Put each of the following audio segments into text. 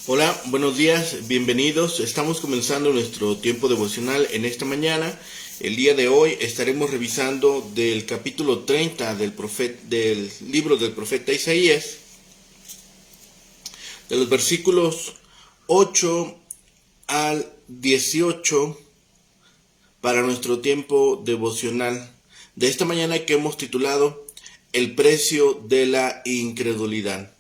Hola, buenos días, bienvenidos. Estamos comenzando nuestro tiempo devocional en esta mañana. El día de hoy estaremos revisando del capítulo 30 del libro del profeta Isaías, de los versículos 8 al 18 para nuestro tiempo devocional de esta mañana, que hemos titulado El precio de la incredulidad.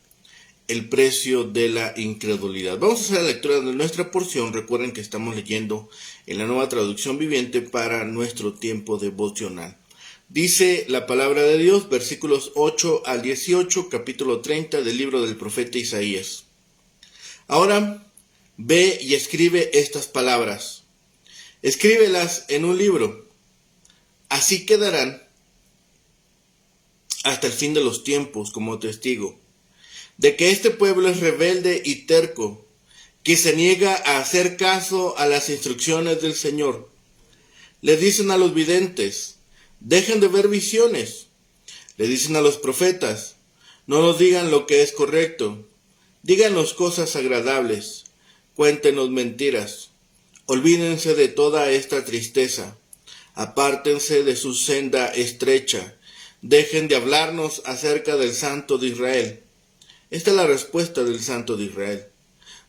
El precio de la incredulidad. Vamos a hacer la lectura de nuestra porción. Recuerden que estamos leyendo en la Nueva Traducción Viviente para nuestro tiempo devocional. Dice la palabra de Dios, versículos 8 al 18, capítulo 30 del libro del profeta Isaías. Ahora ve y escribe estas palabras. Escríbelas en un libro. Así quedarán hasta el fin de los tiempos como testigo de que este pueblo es rebelde y terco, que se niega a hacer caso a las instrucciones del Señor. Le dicen a los videntes, dejen de ver visiones. Le dicen a los profetas, no nos digan lo que es correcto, díganos cosas agradables, cuéntenos mentiras. Olvídense de toda esta tristeza, apártense de su senda estrecha, dejen de hablarnos acerca del Santo de Israel. Esta es la respuesta del Santo de Israel.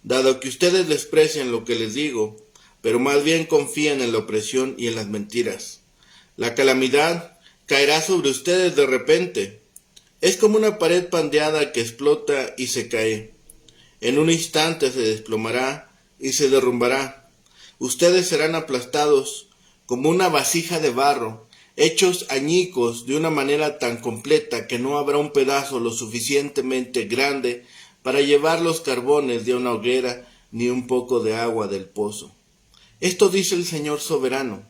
Dado que ustedes desprecian lo que les digo, pero más bien confían en la opresión y en las mentiras, la calamidad caerá sobre ustedes de repente. Es como una pared pandeada que explota y se cae. En un instante se desplomará y se derrumbará. Ustedes serán aplastados como una vasija de barro, hechos añicos de una manera tan completa que no habrá un pedazo lo suficientemente grande para llevar los carbones de una hoguera ni un poco de agua del pozo. Esto dice el Señor soberano,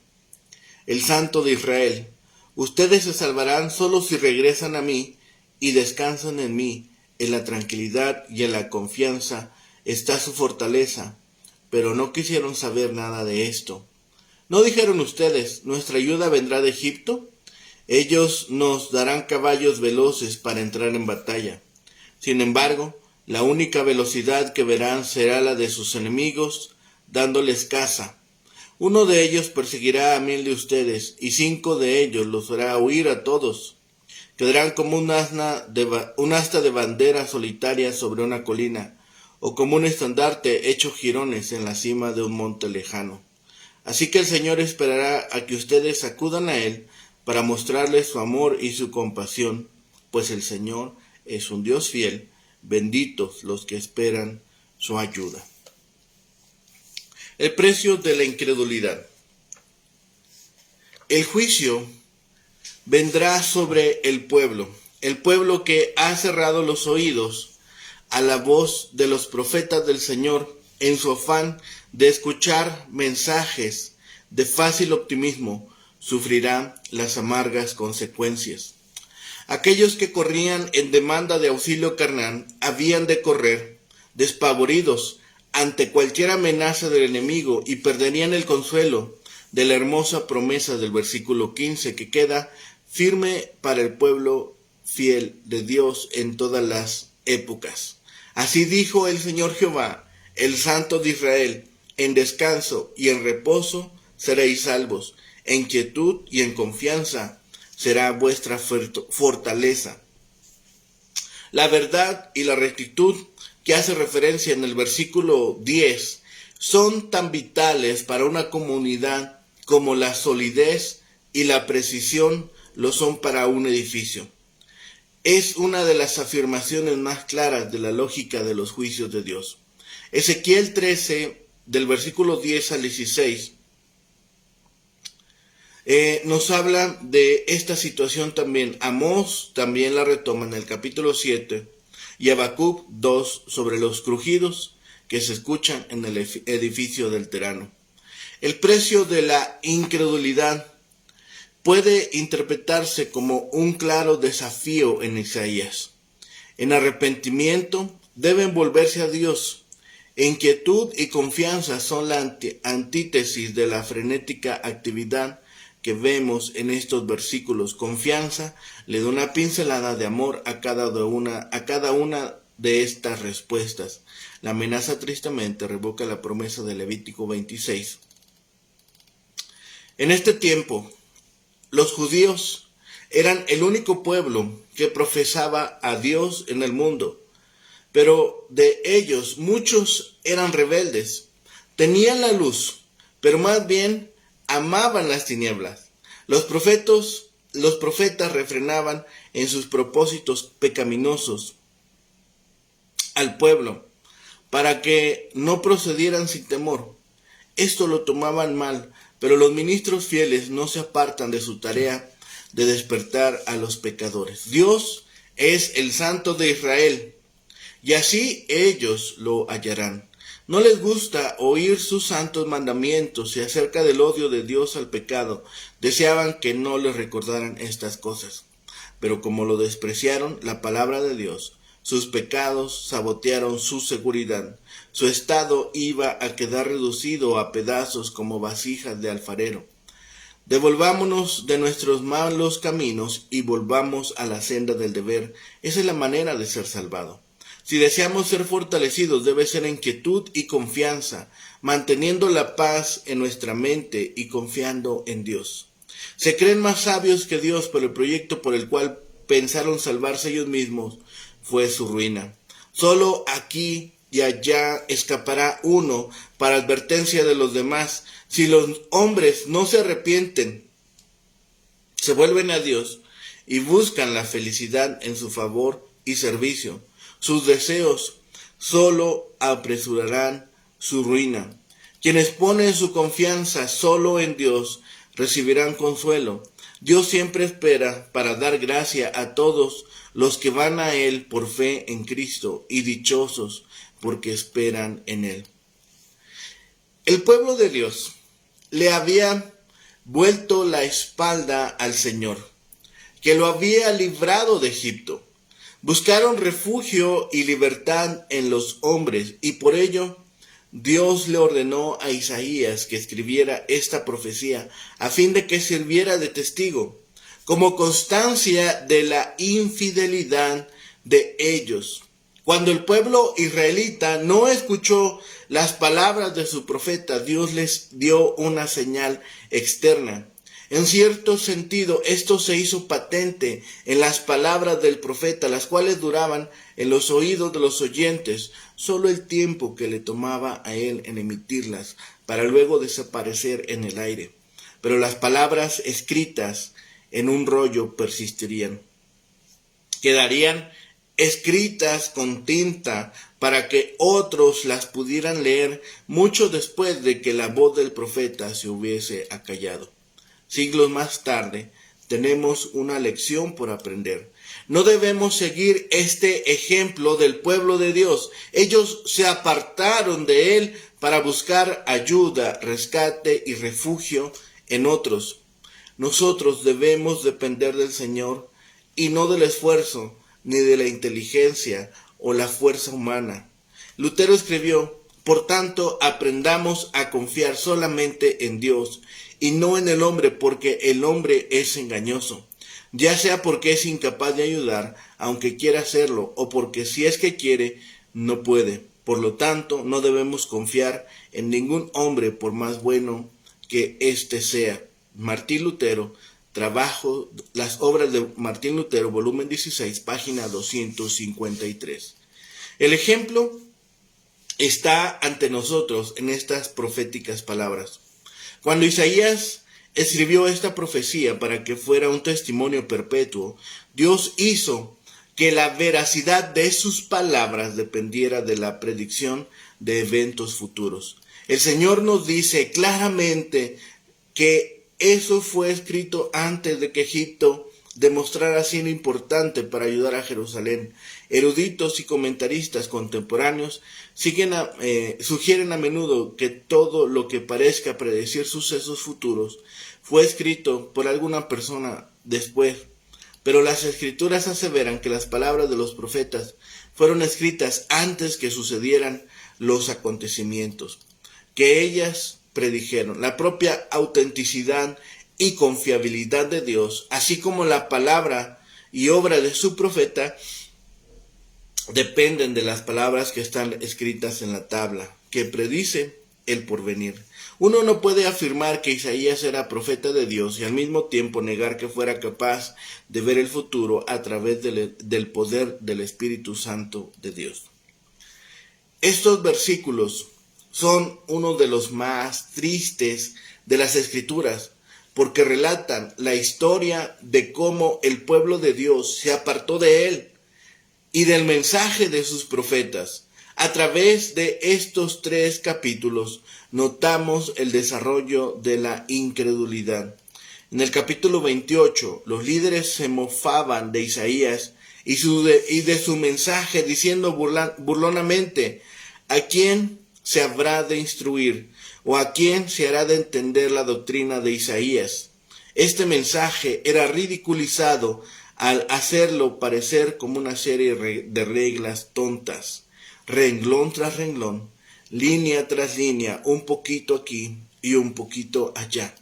el Santo de Israel. Ustedes se salvarán solo si regresan a mí y descansan en mí. En la tranquilidad y en la confianza está su fortaleza, pero no quisieron saber nada de esto. ¿No dijeron ustedes, nuestra ayuda vendrá de Egipto? Ellos nos darán caballos veloces para entrar en batalla. Sin embargo, la única velocidad que verán será la de sus enemigos, dándoles caza. Uno de ellos perseguirá a 1000 de ustedes, y 5 de ellos los hará huir a todos. Quedarán como un asta de bandera solitaria sobre una colina, o como un estandarte hecho jirones en la cima de un monte lejano. Así que el Señor esperará a que ustedes acudan a Él para mostrarles su amor y su compasión, pues el Señor es un Dios fiel. Benditos los que esperan su ayuda. El precio de la incredulidad. El juicio vendrá sobre el pueblo que ha cerrado los oídos a la voz de los profetas del Señor en su afán de escuchar mensajes de fácil optimismo, sufrirá las amargas consecuencias. Aquellos que corrían en demanda de auxilio carnal habían de correr despavoridos ante cualquier amenaza del enemigo y perderían el consuelo de la hermosa promesa del versículo 15 que queda firme para el pueblo fiel de Dios en todas las épocas. Así dijo el Señor Jehová, el Santo de Israel: en descanso y en reposo seréis salvos, en quietud y en confianza será vuestra fortaleza. La verdad y la rectitud que hace referencia en el versículo 10 son tan vitales para una comunidad como la solidez y la precisión lo son para un edificio. Es una de las afirmaciones más claras de la lógica de los juicios de Dios. Ezequiel 13, del versículo 10 al 16, nos habla de esta situación también. Amós también la retoma en el capítulo 7 y Habacuc 2 sobre los crujidos que se escuchan en el edificio del terrano. El precio de la incredulidad puede interpretarse como un claro desafío en Isaías. En arrepentimiento deben volverse a Dios. Inquietud y confianza son la antítesis de la frenética actividad que vemos en estos versículos. Confianza le da una pincelada de amor a cada una de estas respuestas. La amenaza tristemente revoca la promesa de Levítico 26. En este tiempo, los judíos eran el único pueblo que profesaba a Dios en el mundo, pero de ellos muchos eran rebeldes. Tenían la luz, pero más bien amaban las tinieblas. Los profetas refrenaban en sus propósitos pecaminosos al pueblo, para que no procedieran sin temor. Esto lo tomaban mal, pero los ministros fieles no se apartan de su tarea de despertar a los pecadores. Dios es el Santo de Israel, y así ellos lo hallarán. No les gusta oír sus santos mandamientos y acerca del odio de Dios al pecado. Deseaban que no les recordaran estas cosas. Pero como lo despreciaron la palabra de Dios, sus pecados sabotearon su seguridad. Su estado iba a quedar reducido a pedazos como vasijas de alfarero. Devolvámonos de nuestros malos caminos y volvamos a la senda del deber. Esa es la manera de ser salvado. Si deseamos ser fortalecidos, debe ser en quietud y confianza, manteniendo la paz en nuestra mente y confiando en Dios. Se creen más sabios que Dios, pero el proyecto por el cual pensaron salvarse ellos mismos fue su ruina. Solo aquí y allá escapará uno para advertencia de los demás. Si los hombres no se arrepienten, se vuelven a Dios y buscan la felicidad en su favor y servicio, sus deseos solo apresurarán su ruina. Quienes ponen su confianza solo en Dios recibirán consuelo. Dios siempre espera para dar gracia a todos los que van a Él por fe en Cristo, y dichosos porque esperan en Él. El pueblo de Dios le había vuelto la espalda al Señor, que lo había librado de Egipto. Buscaron refugio y libertad en los hombres, y por ello Dios le ordenó a Isaías que escribiera esta profecía a fin de que sirviera de testigo, como constancia de la infidelidad de ellos. Cuando el pueblo israelita no escuchó las palabras de su profeta, Dios les dio una señal externa. En cierto sentido, esto se hizo patente en las palabras del profeta, las cuales duraban en los oídos de los oyentes solo el tiempo que le tomaba a él en emitirlas, para luego desaparecer en el aire. Pero las palabras escritas en un rollo persistirían. Quedarían escritas con tinta para que otros las pudieran leer mucho después de que la voz del profeta se hubiese acallado. Siglos más tarde, tenemos una lección por aprender. No debemos seguir este ejemplo del pueblo de Dios. Ellos se apartaron de Él para buscar ayuda, rescate y refugio en otros. Nosotros debemos depender del Señor y no del esfuerzo, ni de la inteligencia o la fuerza humana. Lutero escribió: por tanto, aprendamos a confiar solamente en Dios y no en el hombre, porque el hombre es engañoso, ya sea porque es incapaz de ayudar, aunque quiera hacerlo, o porque si es que quiere, no puede. Por lo tanto, no debemos confiar en ningún hombre, por más bueno que éste sea. Martín Lutero, las obras de Martín Lutero, volumen 16, página 253. El ejemplo está ante nosotros en estas proféticas palabras. Cuando Isaías escribió esta profecía para que fuera un testimonio perpetuo, Dios hizo que la veracidad de sus palabras dependiera de la predicción de eventos futuros. El Señor nos dice claramente que eso fue escrito antes de que Egipto demostrara ser importante para ayudar a Jerusalén. Eruditos y comentaristas contemporáneos sugieren a menudo que todo lo que parezca predecir sucesos futuros fue escrito por alguna persona después, pero las escrituras aseveran que las palabras de los profetas fueron escritas antes que sucedieran los acontecimientos que ellas predijeron. La propia autenticidad y confiabilidad de Dios, así como la palabra y obra de su profeta, dependen de las palabras que están escritas en la tabla, que predice el porvenir. Uno no puede afirmar que Isaías era profeta de Dios y al mismo tiempo negar que fuera capaz de ver el futuro a través del poder del Espíritu Santo de Dios. Estos versículos son uno de los más tristes de las Escrituras, porque relatan la historia de cómo el pueblo de Dios se apartó de él y del mensaje de sus profetas. A través de estos 3 capítulos notamos el desarrollo de la incredulidad. En el capítulo 28, los líderes se mofaban de Isaías y de su mensaje, diciendo burlonamente: ¿a quién se habrá de instruir o a quién se hará de entender la doctrina de Isaías? Este mensaje era ridiculizado al hacerlo parecer como una serie de reglas tontas, renglón tras renglón, línea tras línea, un poquito aquí y un poquito allá.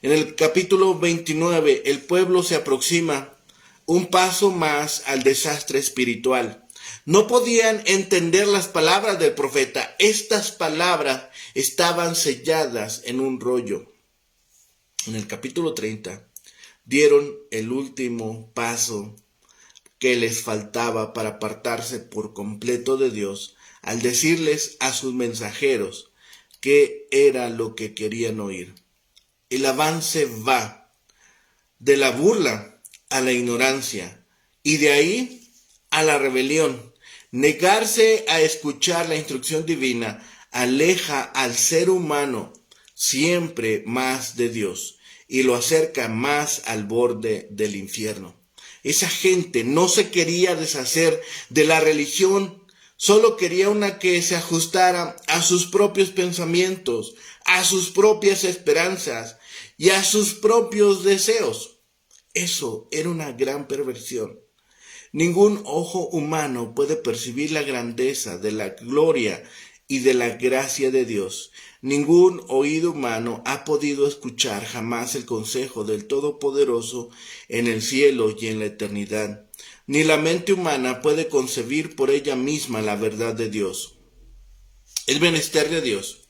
En el capítulo 29, el pueblo se aproxima un paso más al desastre espiritual. No podían entender las palabras del profeta. Estas palabras estaban selladas en un rollo. En el capítulo 30, dieron el último paso que les faltaba para apartarse por completo de Dios, al decirles a sus mensajeros qué era lo que querían oír. El avance va de la burla a la ignorancia y de ahí a la rebelión. Negarse a escuchar la instrucción divina aleja al ser humano siempre más de Dios y lo acerca más al borde del infierno. Esa gente no se quería deshacer de la religión, solo quería una que se ajustara a sus propios pensamientos, a sus propias esperanzas y a sus propios deseos. Eso era una gran perversión. Ningún ojo humano puede percibir la grandeza de la gloria y de la gracia de Dios. Ningún oído humano ha podido escuchar jamás el consejo del Todopoderoso en el cielo y en la eternidad. Ni la mente humana puede concebir por ella misma la verdad de Dios. El menester de Dios,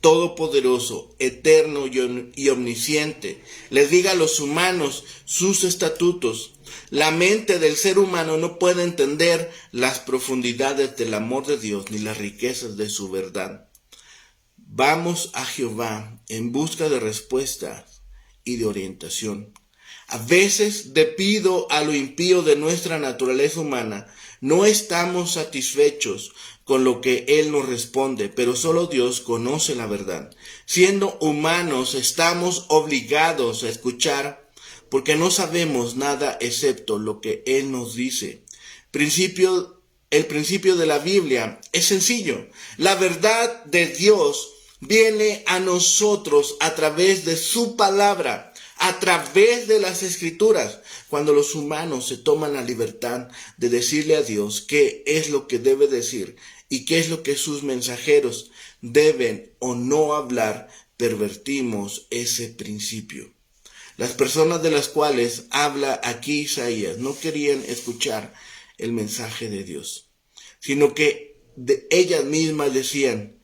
todopoderoso, eterno y omnisciente, les diga a los humanos sus estatutos. La mente del ser humano no puede entender las profundidades del amor de Dios ni las riquezas de su verdad. Vamos a Jehová en busca de respuestas y de orientación. A veces, debido a lo impío de nuestra naturaleza humana, no estamos satisfechos con lo que Él nos responde, pero solo Dios conoce la verdad. Siendo humanos, estamos obligados a escuchar porque no sabemos nada excepto lo que Él nos dice. El principio de la Biblia es sencillo. La verdad de Dios viene a nosotros a través de su palabra, a través de las Escrituras. Cuando los humanos se toman la libertad de decirle a Dios qué es lo que debe decir y qué es lo que sus mensajeros deben o no hablar, pervertimos ese principio. Las personas de las cuales habla aquí Isaías no querían escuchar el mensaje de Dios, sino que ellas mismas decían,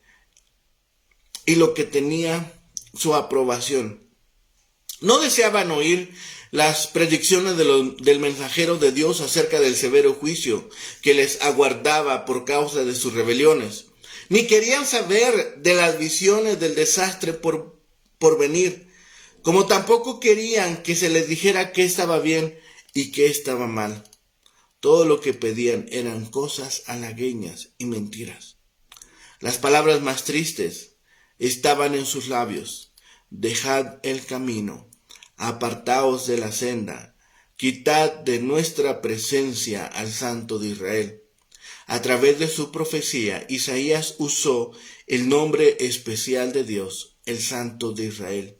y lo que tenía su aprobación. No deseaban oír las predicciones del mensajero de Dios acerca del severo juicio que les aguardaba por causa de sus rebeliones, ni querían saber de las visiones del desastre por venir, como tampoco querían que se les dijera qué estaba bien y qué estaba mal. Todo lo que pedían eran cosas halagüeñas y mentiras. Las palabras más tristes estaban en sus labios. Dejad el camino, apartaos de la senda, quitad de nuestra presencia al Santo de Israel. A través de su profecía, Isaías usó el nombre especial de Dios, el Santo de Israel.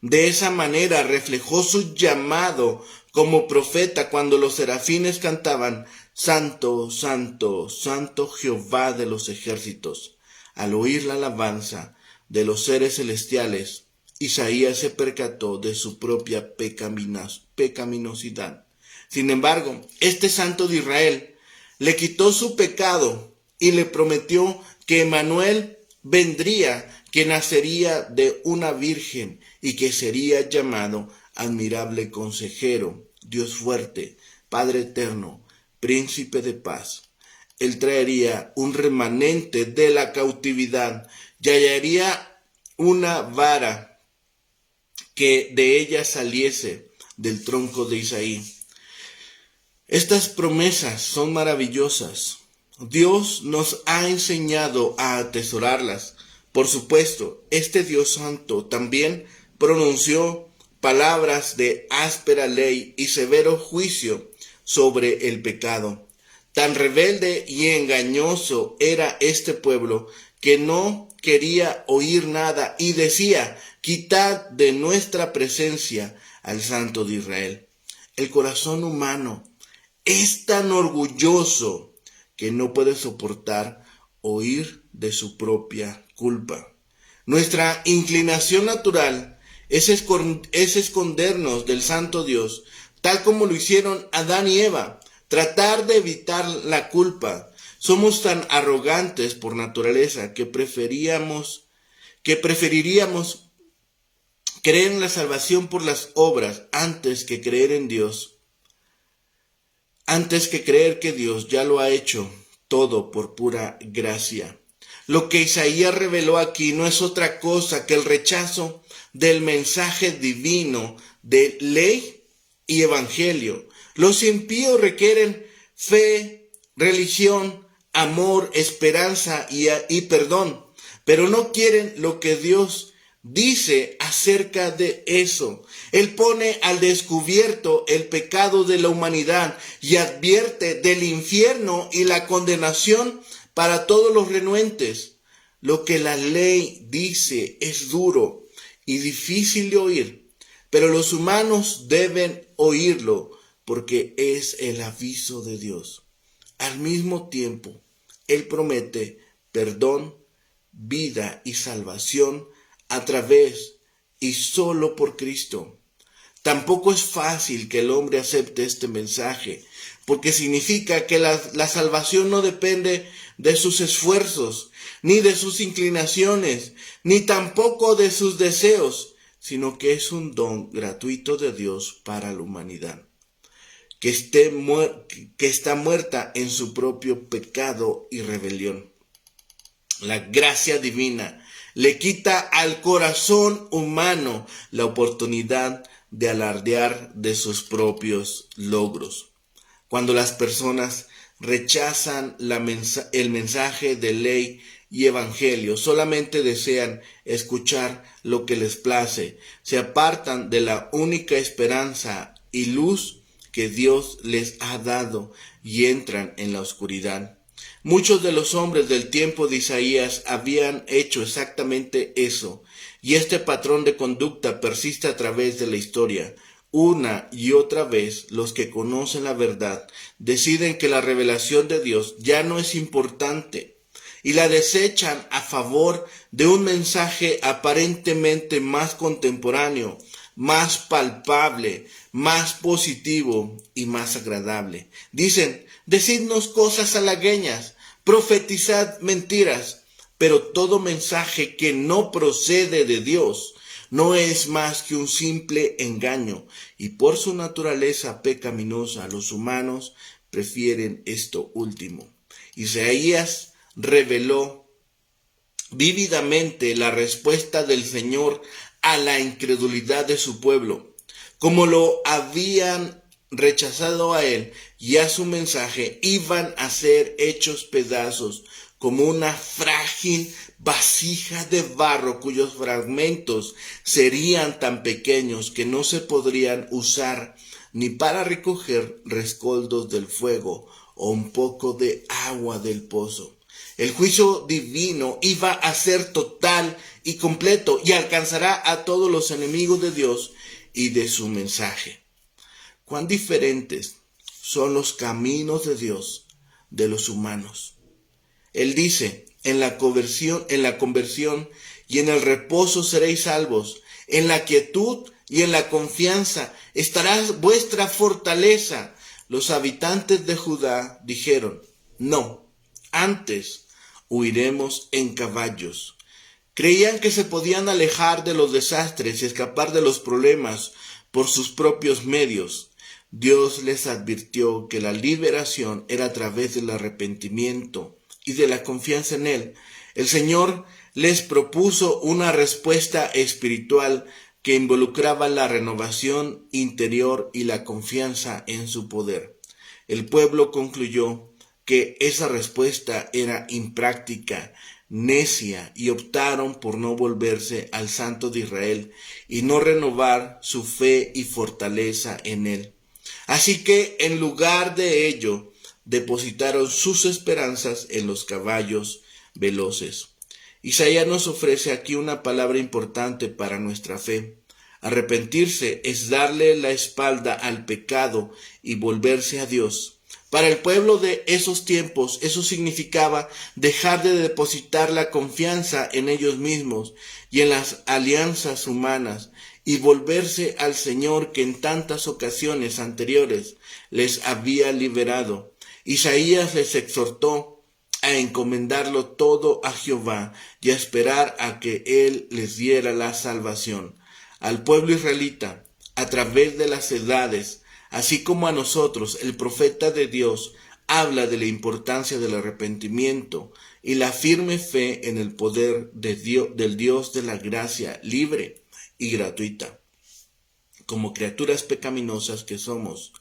De esa manera reflejó su llamado como profeta cuando los serafines cantaban: Santo, Santo, Santo Jehová de los ejércitos. Al oír la alabanza de los seres celestiales, Isaías se percató de su propia pecaminosidad. Sin embargo, este Santo de Israel le quitó su pecado y le prometió que Emmanuel vendría, que nacería de una virgen y que sería llamado admirable consejero, Dios fuerte, Padre eterno, príncipe de paz. Él traería un remanente de la cautividad y hallaría una vara que de ella saliese del tronco de Isaí. Estas promesas son maravillosas. Dios nos ha enseñado a atesorarlas. Por supuesto, este Dios santo también pronunció palabras de áspera ley y severo juicio sobre el pecado. Tan rebelde y engañoso era este pueblo que no quería oír nada y decía: quitad de nuestra presencia al Santo de Israel. El corazón humano es tan orgulloso que no puede soportar oír de su propia culpa. Nuestra inclinación natural es escondernos del Santo Dios, tal como lo hicieron Adán y Eva, tratar de evitar la culpa. Somos tan arrogantes por naturaleza que preferiríamos creer en la salvación por las obras antes que creer en Dios, antes que creer que Dios ya lo ha hecho todo por pura gracia. Lo que Isaías reveló aquí no es otra cosa que el rechazo del mensaje divino de ley y evangelio. Los impíos requieren fe, religión, amor, esperanza y perdón, pero no quieren lo que Dios dice acerca de eso. Él pone al descubierto el pecado de la humanidad y advierte del infierno y la condenación para todos los renuentes. Lo que la ley dice es duro y difícil de oír, pero los humanos deben oírlo porque es el aviso de Dios. Al mismo tiempo, Él promete perdón, vida y salvación a través y solo por Cristo. Tampoco es fácil que el hombre acepte este mensaje, porque significa que la salvación no depende de sus esfuerzos, ni de sus inclinaciones, ni tampoco de sus deseos, sino que es un don gratuito de Dios para la humanidad, que está muerta en su propio pecado y rebelión. La gracia divina le quita al corazón humano la oportunidad de alardear de sus propios logros. Cuando las personas rechazan el mensaje de ley y evangelio, solamente desean escuchar lo que les place, se apartan de la única esperanza y luz que Dios les ha dado y entran en la oscuridad. Muchos de los hombres del tiempo de Isaías habían hecho exactamente eso, y este patrón de conducta persiste a través de la historia. Una y otra vez, los que conocen la verdad deciden que la revelación de Dios ya no es importante y la desechan a favor de un mensaje aparentemente más contemporáneo, más palpable, más positivo y más agradable. Dicen: decidnos cosas halagüeñas, profetizad mentiras, pero todo mensaje que no procede de Dios no es más que un simple engaño, y por su naturaleza pecaminosa los humanos prefieren esto último. Isaías reveló vívidamente la respuesta del Señor a la incredulidad de su pueblo. Como lo habían rechazado a él y a su mensaje, iban a ser hechos pedazos como una frágil vasija de barro cuyos fragmentos serían tan pequeños que no se podrían usar ni para recoger rescoldos del fuego o un poco de agua del pozo. El juicio divino iba a ser total y completo y alcanzará a todos los enemigos de Dios y de su mensaje. Cuán diferentes son los caminos de Dios de los humanos. Él dice: en la conversión y en el reposo seréis salvos, en la quietud y en la confianza estará vuestra fortaleza. Los habitantes de Judá dijeron: No, antes huiremos en caballos. Creían que se podían alejar de los desastres y escapar de los problemas por sus propios medios. Dios les advirtió que la liberación era a través del arrepentimiento y de la confianza en Él. El Señor les propuso una respuesta espiritual que involucraba la renovación interior y la confianza en su poder. El pueblo concluyó que esa respuesta era impráctica, necia, y optaron por no volverse al Santo de Israel y no renovar su fe y fortaleza en Él. Así que en lugar de ello, depositaron sus esperanzas en los caballos veloces. Isaías nos ofrece aquí una palabra importante para nuestra fe. Arrepentirse es darle la espalda al pecado y volverse a Dios. Para el pueblo de esos tiempos, eso significaba dejar de depositar la confianza en ellos mismos y en las alianzas humanas y volverse al Señor que en tantas ocasiones anteriores les había liberado. Isaías les exhortó a encomendarlo todo a Jehová y a esperar a que Él les diera la salvación. Al pueblo israelita, a través de las edades, así como a nosotros, el profeta de Dios habla de la importancia del arrepentimiento y la firme fe en el poder de Dios, del Dios de la gracia libre y gratuita. Como criaturas pecaminosas que somos,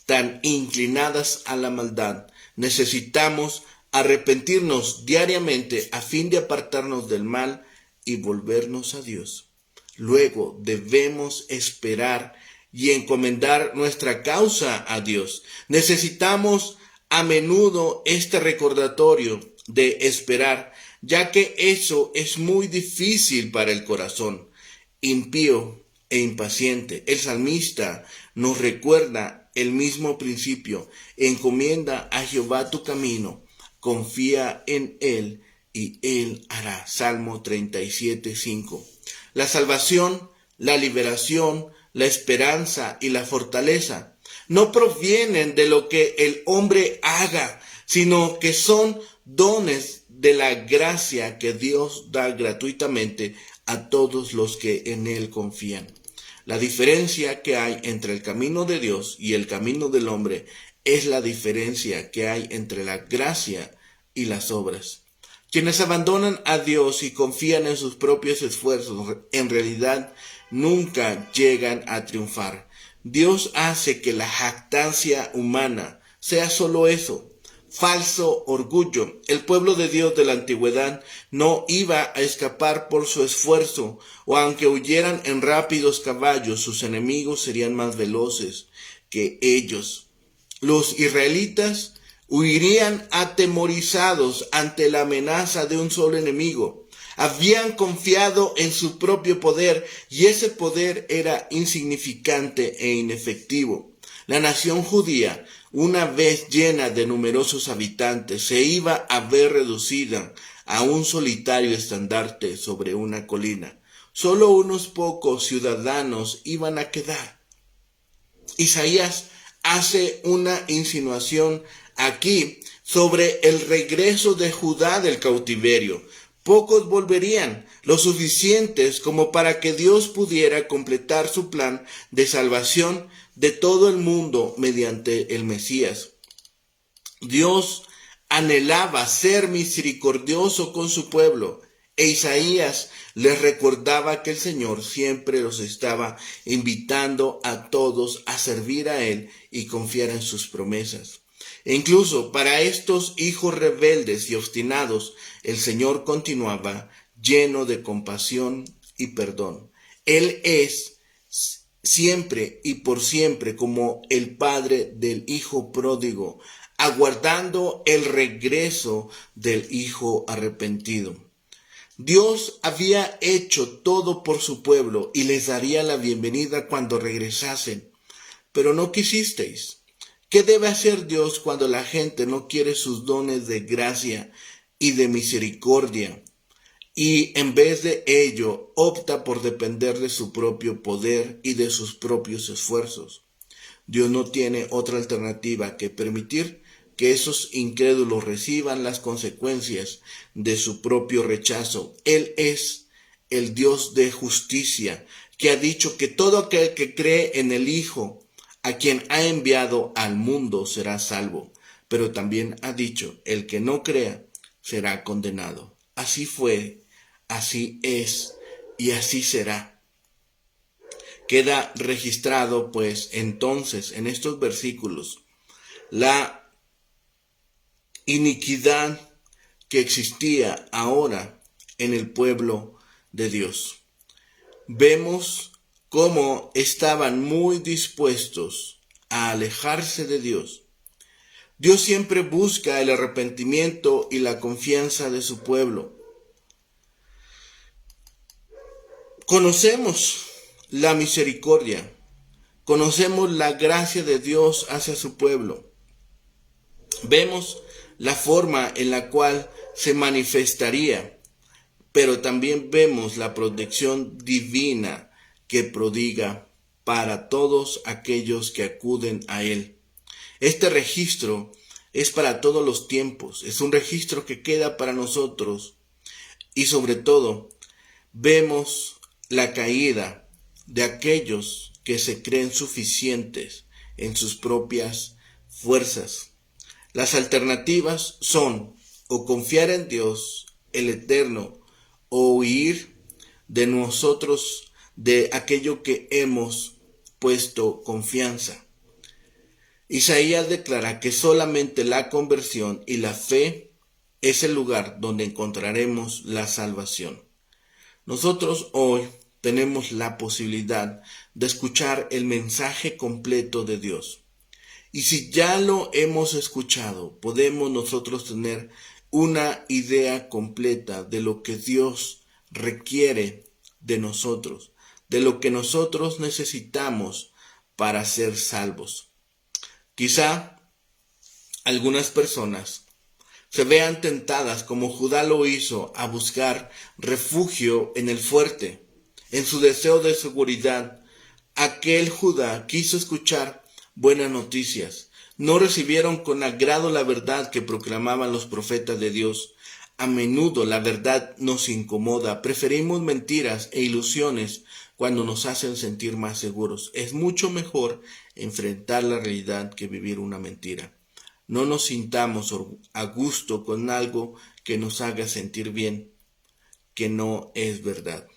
tan inclinadas a la maldad, necesitamos arrepentirnos diariamente a fin de apartarnos del mal y volvernos a Dios. Luego debemos esperar y encomendar nuestra causa a Dios. Necesitamos a menudo este recordatorio de esperar, ya que eso es muy difícil para el corazón impío e impaciente. El salmista nos recuerda el mismo principio: encomienda a Jehová tu camino, confía en Él y Él hará. Salmo 37:5. La salvación, la liberación, la esperanza y la fortaleza no provienen de lo que el hombre haga, sino que son dones de la gracia que Dios da gratuitamente a todos los que en Él confían. La diferencia que hay entre el camino de Dios y el camino del hombre es la diferencia que hay entre la gracia y las obras. Quienes abandonan a Dios y confían en sus propios esfuerzos, en realidad nunca llegan a triunfar. Dios hace que la jactancia humana sea solo eso: falso orgullo. El pueblo de Dios de la antigüedad no iba a escapar por su esfuerzo, o aunque huyeran en rápidos caballos, sus enemigos serían más veloces que ellos. Los israelitas huirían atemorizados ante la amenaza de un solo enemigo. Habían confiado en su propio poder y ese poder era insignificante e inefectivo. La nación judía, una vez llena de numerosos habitantes, se iba a ver reducida a un solitario estandarte sobre una colina. Solo unos pocos ciudadanos iban a quedar. Isaías hace una insinuación aquí sobre el regreso de Judá del cautiverio. Pocos volverían, lo suficientes como para que Dios pudiera completar su plan de salvación de todo el mundo mediante el Mesías. Dios anhelaba ser misericordioso con su pueblo, e Isaías les recordaba que el Señor siempre los estaba invitando a todos a servir a Él y confiar en sus promesas. E incluso para estos hijos rebeldes y obstinados, el Señor continuaba lleno de compasión y perdón. Él es siempre y por siempre como el padre del hijo pródigo, aguardando el regreso del hijo arrepentido. Dios había hecho todo por su pueblo y les daría la bienvenida cuando regresasen, pero no quisisteis. ¿Qué debe hacer Dios cuando la gente no quiere sus dones de gracia y de misericordia, y en vez de ello opta por depender de su propio poder y de sus propios esfuerzos? Dios no tiene otra alternativa que permitir que esos incrédulos reciban las consecuencias de su propio rechazo. Él es el Dios de justicia, que ha dicho que todo aquel que cree en el Hijo, a quien ha enviado al mundo, será salvo. Pero también ha dicho, el que no crea será condenado. Así fue, así es y así será. Queda registrado, pues, entonces, en estos versículos, la iniquidad que existía ahora en el pueblo de Dios. Vemos cómo estaban muy dispuestos a alejarse de Dios. Dios siempre busca el arrepentimiento y la confianza de su pueblo. Conocemos la misericordia, conocemos la gracia de Dios hacia su pueblo. Vemos la forma en la cual se manifestaría, pero también vemos la protección divina que prodiga para todos aquellos que acuden a Él. Este registro es para todos los tiempos, es un registro que queda para nosotros y sobre todo vemos la caída de aquellos que se creen suficientes en sus propias fuerzas. Las alternativas son o confiar en Dios, el Eterno, o huir de nosotros, de aquello que hemos puesto confianza. Isaías declara que solamente la conversión y la fe es el lugar donde encontraremos la salvación. Nosotros hoy tenemos la posibilidad de escuchar el mensaje completo de Dios. Y si ya lo hemos escuchado, podemos nosotros tener una idea completa de lo que Dios requiere de nosotros, de lo que nosotros necesitamos para ser salvos. Quizá algunas personas se vean tentadas, como Judá lo hizo, a buscar refugio en el fuerte. En su deseo de seguridad, aquel Judá quiso escuchar buenas noticias. No recibieron con agrado la verdad que proclamaban los profetas de Dios. A menudo la verdad nos incomoda. Preferimos mentiras e ilusiones cuando nos hacen sentir más seguros. Es mucho mejor enfrentar la realidad que vivir una mentira. No nos sintamos a gusto con algo que nos haga sentir bien, que no es verdad.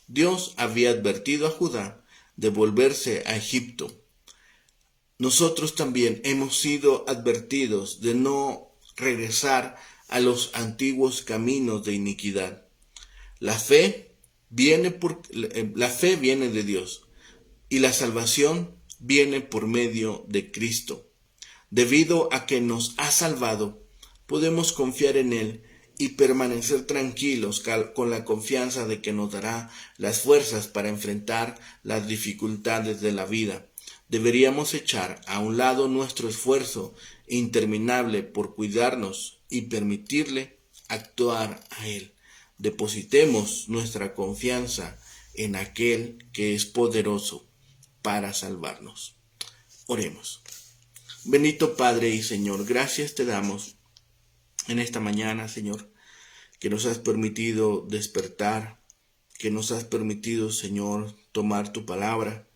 Dios había advertido a Judá de volverse a Egipto. Nosotros también hemos sido advertidos de no regresar a los antiguos caminos de iniquidad. La fe viene de Dios y la salvación viene por medio de Cristo. Debido a que nos ha salvado, podemos confiar en Él y permanecer tranquilos con la confianza de que nos dará las fuerzas para enfrentar las dificultades de la vida. Deberíamos echar a un lado nuestro esfuerzo interminable por cuidarnos y permitirle actuar a Él. Depositemos nuestra confianza en aquel que es poderoso para salvarnos. Oremos. Bendito Padre y Señor, gracias te damos en esta mañana, Señor, que nos has permitido despertar, que nos has permitido, Señor, tomar tu palabra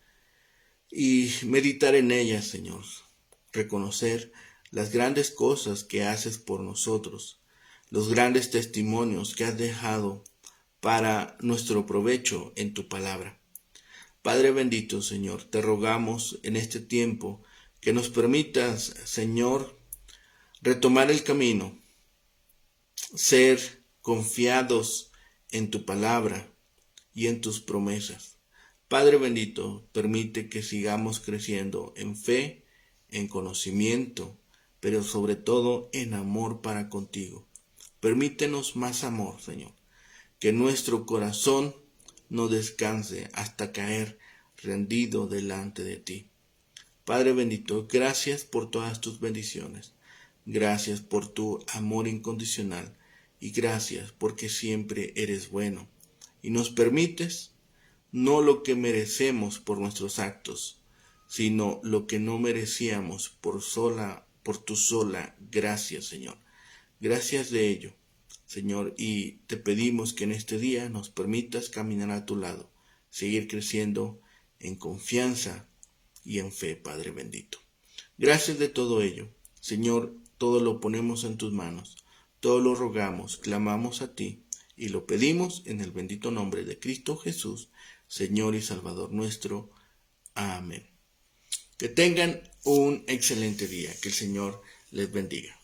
y meditar en ella, Señor. Reconocer las grandes cosas que haces por nosotros, los grandes testimonios que has dejado para nuestro provecho en tu palabra. Padre bendito, Señor, te rogamos en este tiempo que nos permitas, Señor, retomar el camino, ser confiados en tu palabra y en tus promesas. Padre bendito, permite que sigamos creciendo en fe, en conocimiento, pero sobre todo en amor para contigo. Permítenos más amor, Señor, que nuestro corazón no descanse hasta caer rendido delante de ti. Padre bendito, gracias por todas tus bendiciones. Gracias por tu amor incondicional y gracias porque siempre eres bueno y nos permites no lo que merecemos por nuestros actos, sino lo que no merecíamos por por tu sola gracia, Señor. Gracias de ello, Señor, y te pedimos que en este día nos permitas caminar a tu lado, seguir creciendo en confianza y en fe, Padre bendito. Gracias de todo ello, Señor, todo lo ponemos en tus manos, todo lo rogamos, clamamos a ti y lo pedimos en el bendito nombre de Cristo Jesús, Señor y Salvador nuestro. Amén. Que tengan un excelente día, que el Señor les bendiga.